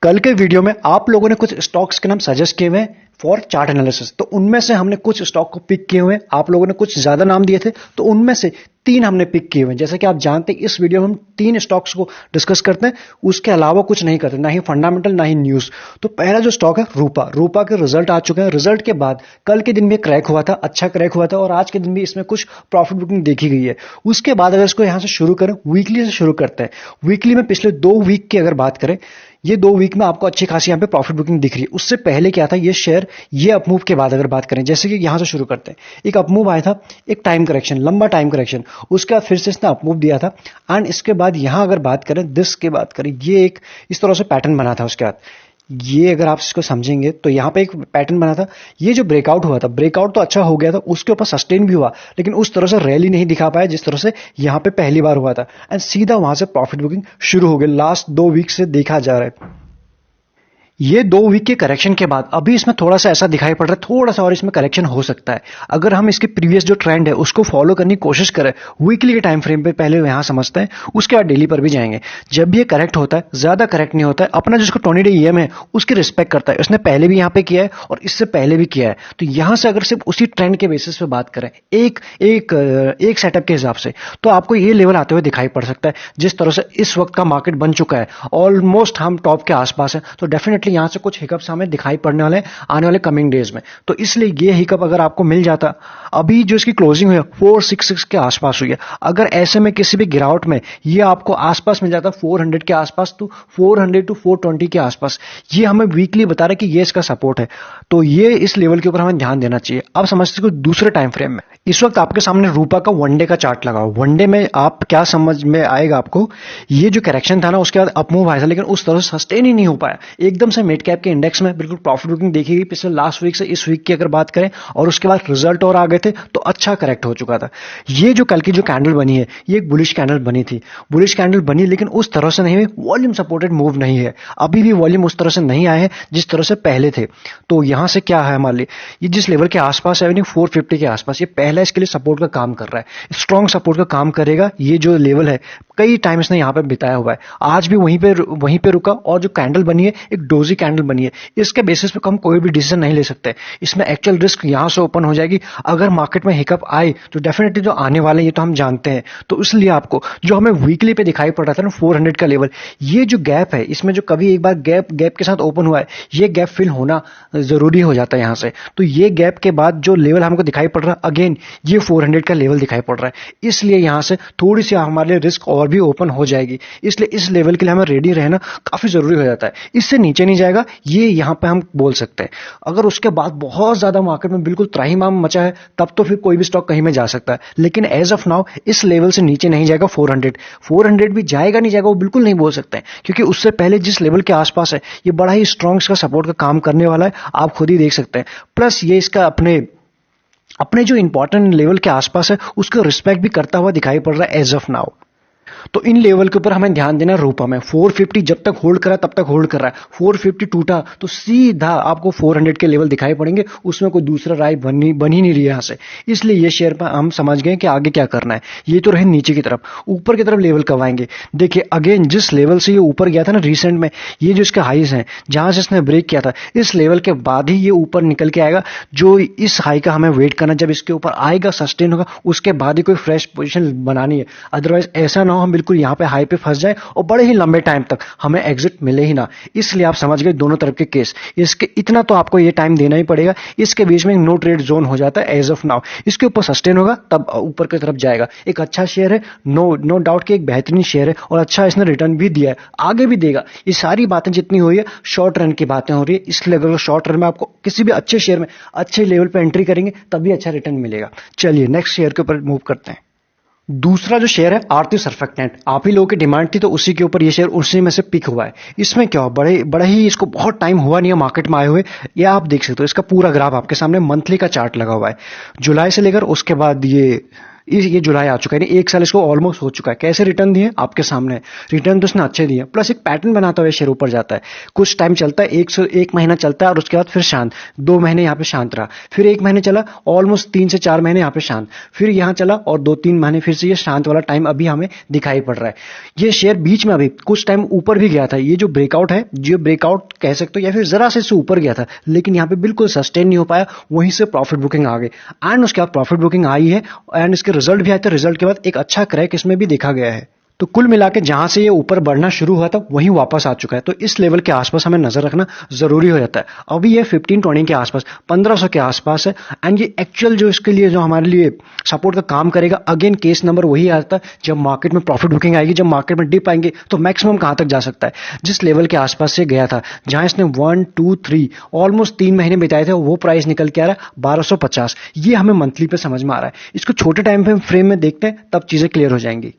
कल के वीडियो में आप लोगों ने कुछ स्टॉक्स के नाम सजेस्ट किए हुए हैं फॉर चार्ट एनालिसिस। तो उनमें से हमने कुछ स्टॉक को पिक किए हुए हैं, आप लोगों ने कुछ ज्यादा नाम दिए थे तो उनमें से 3 हमने पिक किए हुए हैं। जैसा कि आप जानते हैं इस वीडियो में हम 3 स्टॉक्स को डिस्कस करते हैं, उसके अलावा कुछ नहीं करते, ना ही फंडामेंटल ना ही न्यूज। तो पहला जो स्टॉक है रूपा के रिजल्ट आ चुके हैं। रिजल्ट के बाद कल के दिन भी क्रैक हुआ था, अच्छा क्रैक हुआ था और आज के दिन भी इसमें कुछ प्रॉफिट बुकिंग देखी गई है। उसके बाद अगर इसको यहां से शुरू करें, वीकली से शुरू करते हैं। वीकली में पिछले 2 वीक की अगर बात करें, ये 2 वीक में आपको अच्छी खासी यहाँ पे प्रॉफिट बुकिंग दिख रही है। उससे पहले क्या था, ये शेयर ये अपमूव के बाद अगर बात करें, जैसे कि यहां से शुरू करते हैं, एक अपमूव आया था, एक टाइम करेक्शन, लंबा टाइम करेक्शन, उसके बाद फिर से इसने अपमूव दिया था एंड इसके बाद यहां अगर बात करें, दिस की बात करें, ये एक इस तरह से पैटर्न बना था। उसके बाद ये अगर आप इसको समझेंगे तो यहां पे एक पैटर्न बना था। ये जो ब्रेकआउट हुआ था, ब्रेकआउट तो अच्छा हो गया था, उसके ऊपर सस्टेन भी हुआ, लेकिन उस तरह से रैली नहीं दिखा पाया जिस तरह से यहां पे पहली बार हुआ था एंड सीधा वहां से प्रॉफिट बुकिंग शुरू हो गई। लास्ट 2 वीक से देखा जा रहा है। ये 2 वीक के करेक्शन के बाद अभी इसमें थोड़ा सा ऐसा दिखाई पड़ रहा है, थोड़ा सा और इसमें करेक्शन हो सकता है। अगर हम इसके प्रीवियस जो ट्रेंड है उसको फॉलो करने की कोशिश करें, वीकली के टाइम फ्रेम पे पहले यहां समझते हैं, उसके बाद डेली पर भी जाएंगे। जब भी ये करेक्ट होता है, ज्यादा करेक्ट नहीं होता है, अपना जिसको 20 डे ईएम है उसकी रिस्पेक्ट करता है। उसने पहले भी यहां पे किया है और इससे पहले भी किया है। तो यहां से अगर सिर्फ उसी ट्रेंड के बेसिस पे बात करें, एक सेटअप के हिसाब से, तो आपको ये लेवल आते हुए दिखाई पड़ सकता है। जिस तरह से इस वक्त का मार्केट बन चुका है, ऑलमोस्ट हम टॉप के आसपास है, तो डेफिनेटली यहां से कुछ हिकअप्स हमें दिखाई पड़ने वाले हैं आने वाले कमिंग डेज में। तो इसलिए ये हिकअप अगर आपको मिल जाता, अभी जो इसकी क्लोजिंग हुई है 466 के आसपास हुई है, अगर ऐसे में किसी भी गिरावट में ये आपको आसपास मिल जाता 400 के आसपास, तो 400 टू 420 के आसपास, ये हमें वीकली बता रहा है कि ये इसका सपोर्ट है। तो ये इस लेवल के ऊपर हमें ध्यान देना चाहिए। अब समझते हैं दूसरे टाइम फ्रेम में। इस वक्त आपके सामने रूपा का वनडे का चार्ट लगा हो। वनडे में आप क्या समझ में आएगा आपको, ये जो करेक्शन था ना, उसके बाद अपमूव आया था, लेकिन उस तरह से सस्टेन ही नहीं हो पाया। एकदम से मिड कैप के इंडेक्स में बिल्कुल प्रॉफिट बुकिंग देखी गई पिछले लास्ट वीक से इस वीक की अगर बात करें, और उसके बाद रिजल्ट और आ गए थे तो अच्छा करेक्ट हो चुका था। ये जो कल की जो कैंडल बनी है, ये एक बुलिश कैंडल बनी थी। बुलिश कैंडल बनी लेकिन उस तरह से नहीं हुई, वॉल्यूम सपोर्टेड मूव नहीं है। अभी भी वॉल्यूम उस तरह से नहीं आए हैं जिस तरह से पहले थे। तो यहां से क्या है, मान ली ये जिस लेवल के आसपास है 450 के आसपास, ये पहला इसके लिए सपोर्ट का काम कर रहा है, स्ट्रॉन्ग सपोर्ट का काम करेगा। ये जो लेवल है कई टाइम इसने यहां पे बिताया हुआ है, आज भी वहीं पे रुका। और जो कैंडल बनी है एक डोजी कैंडल बनी है, इसके बेसिस पे हम कोई भी डिसीजन नहीं ले सकते। इसमें एक्चुअल रिस्क यहां से ओपन हो जाएगी। अगर मार्केट में हिकअप आए तो डेफिनेटली जो आने वाले ये तो हम जानते हैं। तो इसलिए आपको जो हमें वीकली पे दिखाई पड़ रहा था ना 400 का लेवल, ये जो गैप है, इसमें जो कभी एक बार गैप के साथ ओपन हुआ है, ये गैप फिल होना जरूरी हो जाता है यहां से। तो ये गैप के बाद जो लेवल हमको दिखाई पड़ रहा है, अगेन ये 400 का लेवल दिखाई पड़ रहा है। इसलिए यहां से थोड़ी सी हमारे रिस्क और भी ओपन हो जाएगी। इसलिए इस लेवल के लिए हमें रेडी रहना काफी जरूरी हो जाता है। इससे नीचे नहीं जाएगा, ये यहां पे हम बोल सकते हैं। अगर उसके बाद बहुत ज्यादा मार्केट में बिल्कुल त्राहिमाम मचा है, तब तो फिर कोई भी स्टॉक कहीं में जा सकता है। लेकिन एज ऑफ नाउ इस लेवल से नीचे नहीं जाएगा। 400 भी जाएगा नहीं जाएगा वो बिल्कुल नहीं बोल सकते हैं, क्योंकि उससे पहले जिस लेवल के आसपास है ये बड़ा ही स्ट्रॉन्ग इसका सपोर्ट का काम करने वाला है, आप खुद ही देख सकते हैं। प्लस ये इसका अपने जो इंपॉर्टेंट लेवल के आसपास है उसको रिस्पेक्ट भी करता हुआ दिखाई पड़ रहा है एज ऑफ नाउ। तो इन लेवल के ऊपर हमें ध्यान देना। रूपा में 450 जब तक होल्ड करा तब तक होल्ड कर रहा है। 450 टूटा तो सीधा आपको 400 के लेवल दिखाई पड़ेंगे, उसमें कोई दूसरा राय बन ही नहीं रही यहां से। इसलिए ये शेयर पर हम समझ गए कि आगे क्या करना है। ये तो रहे नीचे की तरफ, ऊपर की तरफ लेवल कब आएंगे। देखिए अगेन जिस लेवल से ये ऊपर गया था ना रिसेंट में, ये जो इसके हाईज हैं जहां से इसने ब्रेक किया था, इस लेवल के बाद ही ये ऊपर निकल के आएगा। जो इस हाई का हमें वेट करना, जब इसके ऊपर आएगा सस्टेन होगा, उसके बाद ही कोई फ्रेश पोजीशन बनानी है। अदरवाइज ऐसा ना हो हम बिल्कुल यहां पे हाई पे फंस जाए और बड़े ही लंबे टाइम तक हमें एग्जिट मिले ही ना। इसलिए आप समझ गए दोनों तरफ के केस। इसके इतना तो आपको ये टाइम देना ही पड़ेगा। इसके बीच में नो ट्रेड जोन हो जाता है एज ऑफ नाउ। इसके ऊपर सस्टेन होगा तब ऊपर की तरफ जाएगा। एक अच्छा शेयर है, नो डाउट कि एक बेहतरीन शेयर है और अच्छा इसने रिटर्न भी दिया है, आगे भी देगा। ये सारी बातें जितनी हुई है शॉर्ट रन की बातें हो रही है। इसलिए अगर शॉर्ट रन में आपको किसी भी अच्छे शेयर में अच्छे लेवल पर एंट्री करेंगे तभी अच्छा रिटर्न मिलेगा। चलिए नेक्स्ट शेयर के ऊपर मूव करते हैं। दूसरा जो शेयर है आरती सर्फेक्टेंट, आप ही लोगों की डिमांड थी तो उसी के ऊपर ये शेयर उसी में से पिक हुआ है। इसमें क्या बड़े ही इसको बहुत टाइम हुआ नहीं है मार्केट में आए हुए। ये आप देख सकते हो, इसका पूरा ग्राफ आपके सामने मंथली का चार्ट लगा हुआ है, जुलाई से लेकर उसके बाद ये ये जुलाई आ चुका है, यानी 1 साल इसको ऑलमोस्ट हो चुका है। कैसे रिटर्न दिए आपके सामने, रिटर्न तो इसने अच्छे दिए, प्लस एक पैटर्न बनाता हुआ शेयर ऊपर जाता है। कुछ टाइम चलता है, 1 महीना चलता है और उसके बाद फिर शांत, 2 महीने यहाँ पे शांत रहा, फिर 1 महीने चला, ऑलमोस्ट 3 से 4 महीने यहाँ पे शांत, फिर यहाँ चला और 2-3 महीने फिर से ये शांत वाला टाइम अभी हमें दिखाई पड़ रहा है। ये शेयर बीच में अभी कुछ टाइम ऊपर भी गया था, ये जो ब्रेकआउट है, जो ब्रेकआउट कह सकते हो या फिर जरा से इससे ऊपर गया था, लेकिन यहाँ पे बिल्कुल सस्टेन नहीं हो पाया, वहीं से प्रॉफिट बुकिंग आ गई एंड उसके बाद प्रॉफिट बुकिंग आई है एंड इसके रिजल्ट भी आए थे। रिजल्ट के बाद एक अच्छा क्रैक इसमें भी देखा गया है। तो कुल मिला के जहां से ये ऊपर बढ़ना शुरू हुआ था वहीं वापस आ चुका है। तो इस लेवल के आसपास हमें नजर रखना जरूरी हो जाता है। अभी ये 1520 के आसपास, 1500 के आसपास है एंड ये एक्चुअल जो इसके लिए जो हमारे लिए सपोर्ट का काम करेगा, अगेन केस नंबर वही आता है, जब मार्केट में प्रॉफिट बुकिंग आएगी, जब मार्केट में डिप आएंगे तो मैक्सिमम कहां तक जा सकता है, जिस लेवल के आसपास से गया था, जहां इसने 1 2 3 ऑलमोस्ट 3 महीने बिताए थे, वो प्राइस निकल के आ रहा है 1250। ये हमें मंथली पे समझ में आ रहा है। इसको छोटे टाइम फ्रेम में देखते हैं, तब चीजें क्लियर हो जाएंगी।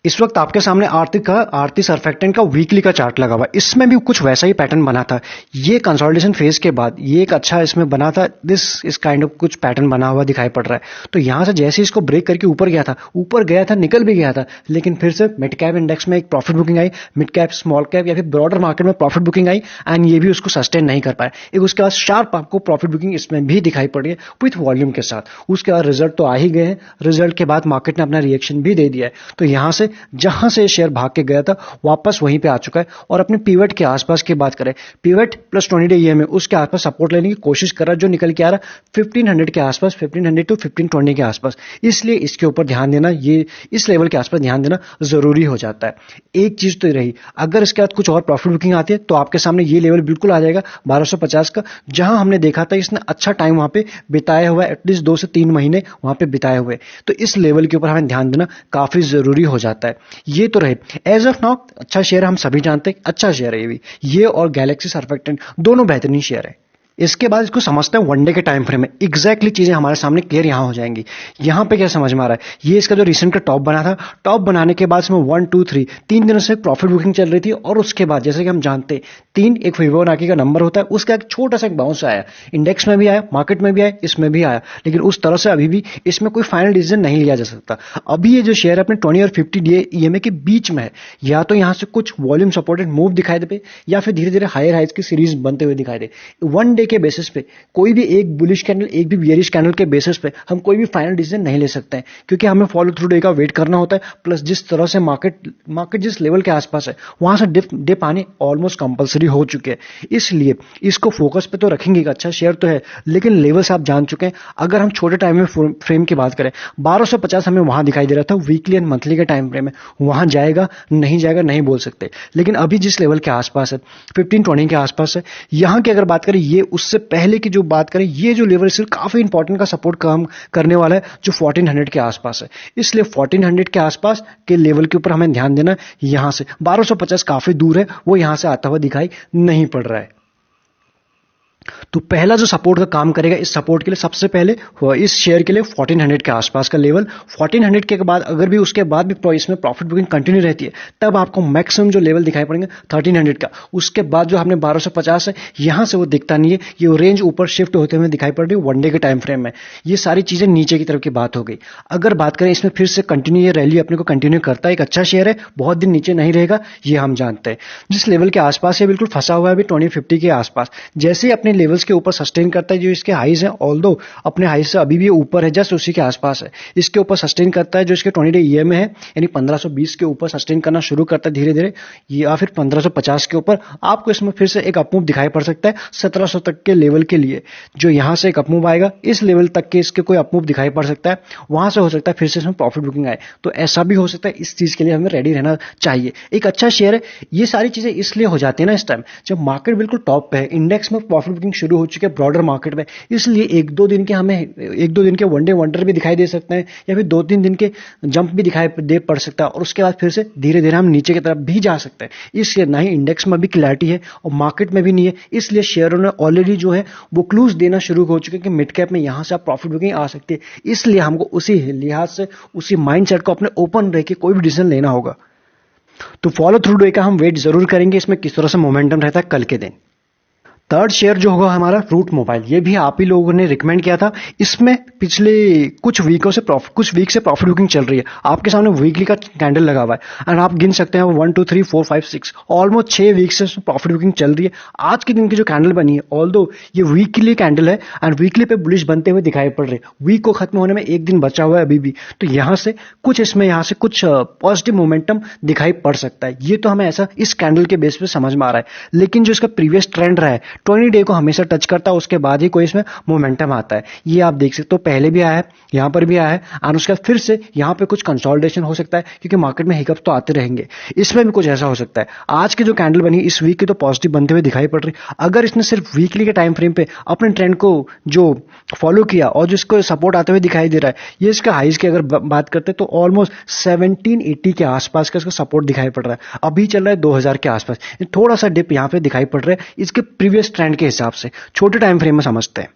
इस वक्त आपके सामने आरती सर्फेक्टेंट का वीकली का चार्ट लगा हुआ है। इसमें भी कुछ वैसा ही पैटर्न बना था। ये कंसोलिडेशन फेज के बाद ये एक अच्छा इसमें बना था, इस काइंड ऑफ कुछ पैटर्न बना हुआ दिखाई पड़ रहा है। तो यहां से जैसे इसको ब्रेक करके ऊपर गया था, निकल भी गया था, लेकिन फिर से मिड कैप इंडेक्स में एक प्रॉफिट बुकिंग आई, मिड कैप, स्मॉल कैप या फिर ब्रॉडर मार्केट में प्रॉफिट बुकिंग आई एंड ये भी उसको सस्टेन नहीं कर पाया। एक उसके बाद शार्प आपको प्रॉफिट बुकिंग इसमें भी दिखाई पड़ रही है विथ वॉल्यूम के साथ। उसके बाद रिजल्ट तो आ ही गए हैं, रिजल्ट के बाद मार्केट ने अपना रिएक्शन भी दे दिया है। तो यहां से जहां से शेयर भाग के गया था वापस वहीं पे आ चुका है और अपने पिवट के आसपास की बात करें, पिवट प्लस 20 डे ईएमए उसके आसपास सपोर्ट लेने की कोशिश कर रहा है, जो निकल के आ रहा है 1500 के आसपास, 1500 टू 1520 के आसपास। इसलिए इसके ऊपर ध्यान देना, ये इस लेवल के आसपास ध्यान देना जरूरी हो जाता है। एक चीज तो रही, अगर इसके बाद कुछ और प्रॉफिट बुकिंग आती है तो आपके सामने ये लेवल बिल्कुल आ जाएगा 1250 का, जहां हमने देखा था इसने अच्छा टाइम वहां पे बिताया हुआ है, एटलीस्ट 2 से 3 महीने वहां पे बिताए हुए। तो इस लेवल के ऊपर हमें ध्यान देना काफी जरूरी हो जाता है। ये तो रहे। एज ऑफ नाउ अच्छा शेयर है, हम सभी जानते हैं अच्छा शेयर है ये भी, ये और गैलेक्सी सर्फेक्टेंट दोनों बेहतरीन शेयर है। इसके बाद इसको समझते हैं वनडे के टाइम फ्रेम में। एग्जैक्टली चीजें हमारे सामने क्लियर यहां हो जाएंगी। यहां पे क्या समझ में आ रहा है, ये इसका जो रिसेंट का टॉप बना था, टॉप बनाने के बाद इसमें 1 2 3 3 दिनों से प्रॉफिट बुकिंग चल रही थी और उसके बाद जैसे कि हम जानते हैं 3 एक फिबोनाची का नंबर होता है, उसका एक छोटा सा बाउंस आया, इंडेक्स में भी आया, मार्केट में भी आया, इसमें भी आया, लेकिन उस तरह से अभी भी इसमें कोई फाइनल डिसीजन नहीं लिया जा सकता। अभी ये जो शेयर अपने 20 और 50 डे ईएमए के बीच में है, या तो यहां से कुछ वॉल्यूम सपोर्टेड मूव दिखाई दे या फिर धीरे धीरे हायर हाइज की सीरीज बनते हुए दिखाई दे। वन डे के बेसिस पे कोई भी एक बुलिश कैंडल, एक भी बियरिश कैंडल के बेसिस पे हम कोई भी फाइनल डिसीजन नहीं ले सकते हैं, क्योंकि हमें फॉलो थ्रू डे का वेट करना होता है। प्लस जिस तरह से मार्केट जिस लेवल के आसपास है वहां से डिप आने ऑलमोस्ट कंपलसरी हो चुके हैं। इसलिए इसको फोकस पे तो रखेंगे, एक अच्छा शेयर तो है, लेकिन लेवल्स आप जान चुके हैं। अगर हम छोटे टाइम में फ्रेम की बात करें, 1250 हमें वहां दिखाई दे रहा था वीकली एंड मंथली के टाइम फ्रेम में, वहां जाएगा नहीं बोल सकते, लेकिन अभी जिस लेवल के आसपास है 1520 के आसपास है, यहां की अगर बात करें, ये उससे पहले की जो बात करें, ये जो लेवल सिर्फ काफी इंपॉर्टेंट का सपोर्ट काम करने वाला है, जो 1400 के आसपास है। इसलिए 1400 के आसपास के लेवल के ऊपर हमें ध्यान देना। यहां से 1250 काफी दूर है, वो यहां से आता हुआ दिखाई नहीं पड़ रहा है। तो पहला जो सपोर्ट का काम करेगा इस सपोर्ट के लिए, सबसे पहले इस शेयर के लिए 1400 के आसपास का लेवल। 1400 के बाद अगर भी उसके बाद भी इसमें प्रॉफिट बुकिंग कंटिन्यू रहती है, तब आपको मैक्सिमम जो लेवल दिखाई पड़ेंगे 1300 का। उसके बाद जो हमने 1250 है, यहां से वो दिखता नहीं है, ये रेंज ऊपर शिफ्ट होते हुए दिखाई पड़ रही है वनडे के टाइम फ्रेम में। ये सारी चीजें नीचे की तरफ की बात हो गई। अगर बात करें इसमें फिर से कंटिन्यू, ये रैली अपने को कंटिन्यू करता है, एक अच्छा शेयर है, बहुत दिन नीचे नहीं रहेगा, ये हम जानते हैं। जिस लेवल के आसपास है बिल्कुल फंसा हुआ है अभी 2050 के आसपास, जैसे ही अपने लेवल्स के ऊपर सस्टेन करता है, जो इसके हाईज हैं, ऑल्दो अपने हाईज से अभी भी ऊपर है, जस्ट उसी के आसपास है, इसके ऊपर सस्टेन करता है, जो इसके 20 डे ईएमए है, यानी 1520 के ऊपर सस्टेन करना शुरू करता है धीरे धीरे, या फिर 1550 के ऊपर आपको इसमें फिर से एक अपमूव दिखाई पड़ सकता है 1700 तक के लेवल के लिए। जो यहां से एक अपमूव आएगा, इस लेवल तक के इसके कोई अपमूव दिखाई पड़ सकता है, वहां से हो सकता है फिर से इसमें प्रॉफिट बुकिंग आए। तो ऐसा भी हो सकता है, इस चीज के लिए हमें रेडी रहना चाहिए। एक अच्छा शेयर है। ये सारी चीजें इसलिए हो जाती है ना इस टाइम जब मार्केट बिल्कुल टॉप पे है, इंडेक्स में प्रॉफिट बुकिंग शुरू हो चुकी है ब्रॉडर मार्केट में, इसलिए एक दो दिन के वनडे वंडर भी दिखाई दे सकते हैं, या फिर 2-3 दिन के जंप भी दिखाई दे पड़ सकता है, और उसके बाद फिर से धीरे धीरे हम नीचे की तरफ भी जा सकते हैं। इसलिए ना ही इंडेक्स में भी क्लैरिटी है और मार्केट में भी नहीं है, इसलिए शेयरों ने ऑलरेडी जो है वो क्लूज देना शुरू हो चुके हैं कि मिड कैप में यहां से आप प्रॉफिट बुकिंग आ सकती है। इसलिए हमको उसी लिहाज से, उसी माइंडसेट को अपने ओपन रह के कोई भी डिसीजन लेना होगा। तो फॉलो थ्रू डे का हम वेट जरूर करेंगे, इसमें किस तरह से मोमेंटम रहता है कल के दिन। थर्ड शेयर जो होगा हमारा रूट मोबाइल, ये भी आप ही लोगों ने रिकमेंड किया था। इसमें पिछले कुछ वीक से प्रॉफिट बुकिंग चल रही है। आपके सामने वीकली का कैंडल लगा हुआ है एंड आप गिन सकते हैं 1 2 3 4 5 6 ऑलमोस्ट 6 वीक से प्रॉफिट बुकिंग चल रही है। आज के दिन की जो कैंडल बनी है, ऑल्दो ये वीकली कैंडल है एंड वीकली पे बुलिश बनते हुए दिखाई पड़ रहे हैं। वीक को खत्म होने में एक दिन बचा हुआ है अभी भी, तो यहाँ से कुछ पॉजिटिव मोमेंटम दिखाई पड़ सकता है। ये तो हमें ऐसा इस कैंडल के बेस पे समझ में आ रहा है, लेकिन जो इसका प्रीवियस ट्रेंड रहा है 20 डे को हमेशा टच करता है, उसके बाद ही कोई इसमें मोमेंटम आता है। ये आप देख सकते हो, पहले भी आया है, यहाँ पर भी आया है और उसके बाद फिर से यहाँ पे कुछ कंसोलिडेशन हो सकता है, क्योंकि मार्केट में हिकअप्स तो आते रहेंगे। इसमें भी कुछ ऐसा हो सकता है। आज की जो कैंडल बनी इस वीक की तो पॉजिटिव बनते हुए दिखाई पड़ रही। अगर इसने सिर्फ वीकली के टाइम फ्रेम पे अपने ट्रेंड को जो फॉलो किया और जिसको सपोर्ट आते हुए दिखाई दे रहा है, ये इसका हाइज की अगर बात करते हैं तो ऑलमोस्ट 1780 के आसपास का इसका सपोर्ट दिखाई पड़ रहा है। अभी चल रहा है 2000 के आसपास, थोड़ा सा डिप यहाँ पे दिखाई पड़ रहा है इसके प्रीवियस ट्रेंड के हिसाब से। छोटे टाइम फ्रेम में समझते हैं।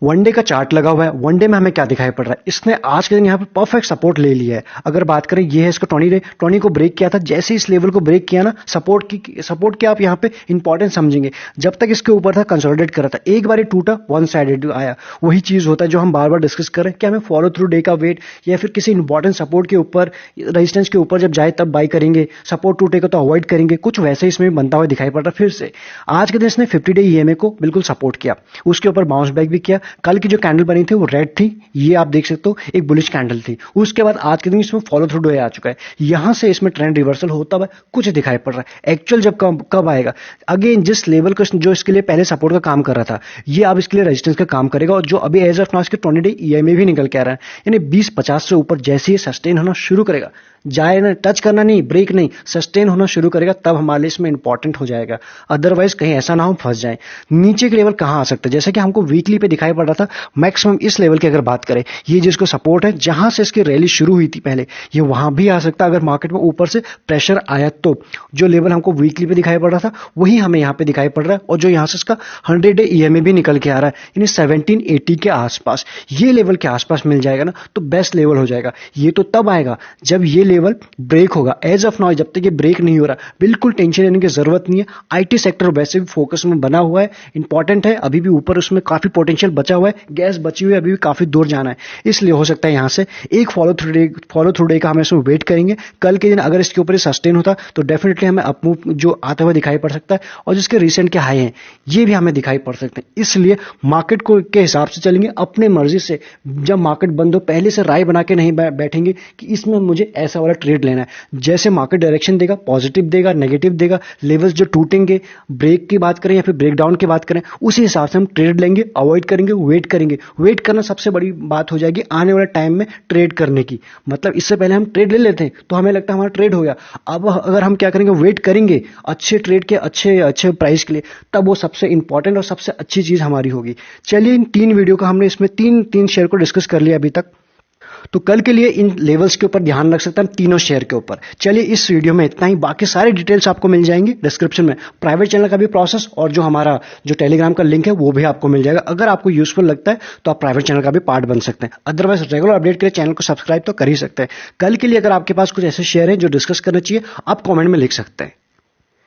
वनडे का चार्ट लगा हुआ है। वनडे में हमें क्या दिखाई पड़ रहा है, इसने आज के दिन यहाँ पे परफेक्ट सपोर्ट ले लिया है। अगर बात करें, ये है इसको 20 को ब्रेक किया था। जैसे इस लेवल को ब्रेक किया ना, सपोर्ट की आप यहाँ पे इंपॉर्टेंस समझेंगे। जब तक इसके ऊपर था कंसोलिडेट कर रहा था, एक बार टूटा, वन साइडेड आया। वही चीज होता है जो हम बार बार डिस्कस कर रहे हैं कि हमें फॉलो थ्रू डे का वेट या फिर किसी इंपॉर्टेंट सपोर्ट के ऊपर, रेजिस्टेंस के ऊपर जब जाए तब बाई करेंगे, सपोर्ट टूटेगा तो अवॉइड करेंगे। कुछ वैसे इसमें भी बनता हुआ दिखाई पड़ रहा है। फिर से आज के दिन इसने 50 डे ईएमए को बिल्कुल सपोर्ट किया, उसके ऊपर बाउंस बैक भी किया। कल की जो कैंडल बनी थी वो रेड थी, ये आप देख सकते हो, एक बुलिश कैंडल थी। उसके बाद आज के दिन इसमें फॉलो थ्रू डे आ चुका है। यहां से इसमें ट्रेंड रिवर्सल होता हुआ कुछ दिखाई पड़ रहा है। एक्चुअल जब कब आएगा, अगेन जिस लेवल को जो इसके लिए पहले सपोर्ट का काम कर रहा था, ये अब इसके लिए रेजिस्टेंस का काम करेगा। और जो अभी एज ऑफ नाउ इसके 20 डे ईएमए भी निकल के आ रहा है, यानी 20-50 से ऊपर जैसे ही सस्टेन होना शुरू करेगा, जाए ना, टच करना नहीं, ब्रेक नहीं, सस्टेन होना शुरू करेगा, तब हमारे लिए इसमें इंपॉर्टेंट हो जाएगा। अदरवाइज कहीं ऐसा ना हो फंस जाए। नीचे के लेवल कहां आ सकता है, जैसे कि हमको वीकली पे दिखाई पड़ रहा था, मैक्सिमम इस लेवल की अगर बात करें, ये जिसको सपोर्ट है, जहां से इसकी रैली शुरू हुई थी पहले, ये वहां भी आ सकता है। अगर मार्केट में ऊपर से प्रेशर आया तो जो लेवल हमको वीकली पे दिखाई पड़ रहा था वही हमें यहाँ पे दिखाई पड़ रहा है। और जो यहाँ से इसका 100 डे ईएमए भी निकल के आ रहा है, यानी 1780 के आसपास, ये लेवल के आसपास मिल जाएगा ना, तो बेस्ट लेवल हो जाएगा। ये तो तब आएगा जब ये लेवल ब्रेक होगा। एज ऑफ नाउ जब तक ये ब्रेक नहीं हो रहा, बिल्कुल टेंशन लेने की जरूरत नहीं है। आईटी सेक्टर वैसे भी फोकस में बना हुआ है, इंपॉर्टेंट है, अभी भी ऊपर उसमें काफी पोटेंशियल बचा हुआ है, गैस बची हुई है, अभी भी काफी दूर जाना है। इसलिए हो सकता है यहां से एक फॉलो थ्रू डे का हम इसमें वेट करेंगे। कल के दिन अगर इसके ऊपर सस्टेन होता तो डेफिनेटली हमें अपमूव जो आता हुआ दिखाई पड़ सकता है, और जिसके रिसेंट के हाई हैं ये भी हमें दिखाई पड़ सकते हैं। इसलिए मार्केट को के हिसाब से चलेंगे, अपने मर्जी से। जब मार्केट बंद हो, पहले से राय बना के नहीं बैठेंगे कि इसमें मुझे ऐसा वाला ट्रेड लेना है। जैसे मार्केट डायरेक्शन देगा, पॉजिटिव देगा, नेगेटिव देगा, लेवल्स जो टूटेंगे, ब्रेक की बात करें या फिर ब्रेक डाउन की बात करें, उसी हिसाब से हम ट्रेड लेंगे, अवॉइड करेंगे, वेट करेंगे। वेट करना सबसे बड़ी बात हो जाएगी आने वाले टाइम में ट्रेड करने की। मतलब इससे पहले हम ट्रेड ले लेते हैं तो हमें लगता है हमारा ट्रेड हो गया। अब अगर हम क्या करेंगे, वेट करेंगे अच्छे ट्रेड के, अच्छे प्राइस के लिए, तब वो सबसे इंपॉर्टेंट और सबसे अच्छी चीज हमारी होगी। चलिए, इन 3 वीडियो का हमने इसमें तीन शेयर को डिस्कस कर लिया अभी तक। तो कल के लिए इन लेवल्स के ऊपर ध्यान रख सकते हैं तीनों शेयर के ऊपर। चलिए, इस वीडियो में इतना ही। बाकी सारी डिटेल्स आपको मिल जाएंगी डिस्क्रिप्शन में। प्राइवेट चैनल का भी प्रोसेस और जो हमारा जो टेलीग्राम का लिंक है वो भी आपको मिल जाएगा। अगर आपको यूजफुल लगता है तो आप प्राइवेट चैनल का भी पार्ट बन सकते हैं। अदरवाइज रेगुलर अपडेट के लिए चैनल को सब्सक्राइब तो कर ही सकते हैं। कल के लिए अगर आपके पास कुछ ऐसे शेयर हैं जो डिस्कस करना चाहिए, आप कॉमेंट में लिख सकते हैं।